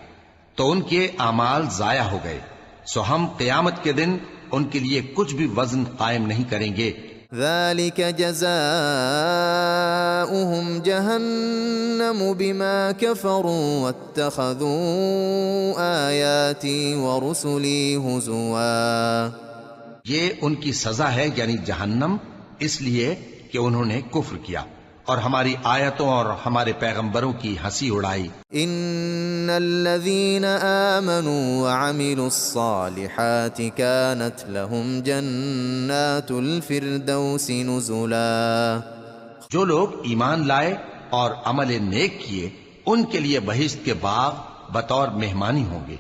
تو ان کے اعمال ضائع ہو گئے، سو ہم قیامت کے دن ان کے لیے کچھ بھی وزن قائم نہیں کریں گے. ذلك جزاؤهم جهنم بما كفروا واتخذوا آياتي ورسلي هزوا. یہ ان کی سزا ہے یعنی جہنم، اس لیے کہ انہوں نے کفر کیا اور ہماری آیتوں اور ہمارے پیغمبروں کی ہنسی اڑائی. ان الذين آمنوا وعملوا الصالحات كانت لهم جنات الفردوس نزلا. جو لوگ ایمان لائے اور عمل نیک کیے ان کے لیے بہشت کے باغ بطور مہمانی ہوں گے.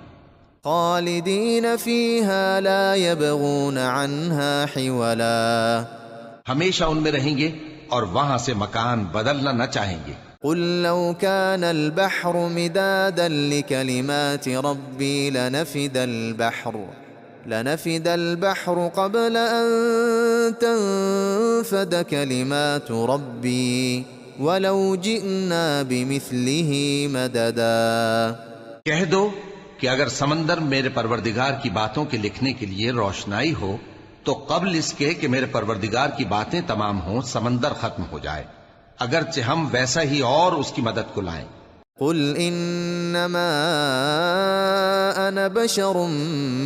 خالدين فيها لا يبغون عنها حولا. ہمیشہ ان میں رہیں گے اور وہاں سے مکان بدلنا نہ چاہیں گے. قل لو كان البحر مدادا لكلمات ربي لنفد البحر قبل أن تنفد كلمات ربي ولو جئنا بمثله مددا. کہہ دو کہ اگر سمندر میرے پروردگار کی باتوں کے لکھنے کے لیے روشنائی ہو تو قبل اس کے کہ میرے پروردگار کی باتیں تمام ہوں سمندر ختم ہو جائے، اگرچہ ہم ویسا ہی اور اس کی مدد کو لائیں. قل انما انا بشر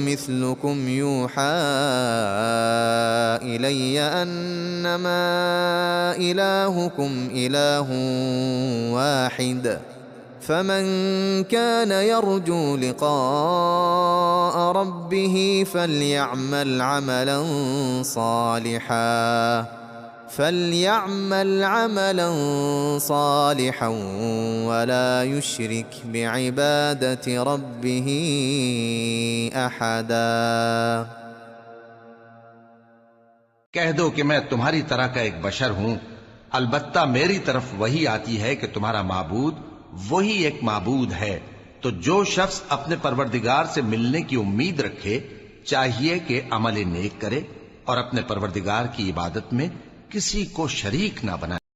مثلكم يوحى الي انما الهكم اله واحد فمن كان يرجو لقاء ربه فليعمل عملا صالحا ولا يشرك بعبادة ربه أحدا. کہہ دو کہ میں تمہاری طرح کا ایک بشر ہوں، البتہ میری طرف وہی آتی ہے کہ تمہارا معبود وہی ایک معبود ہے. تو جو شخص اپنے پروردگار سے ملنے کی امید رکھے چاہیے کہ عمل نیک کرے اور اپنے پروردگار کی عبادت میں کسی کو شریک نہ بنائے.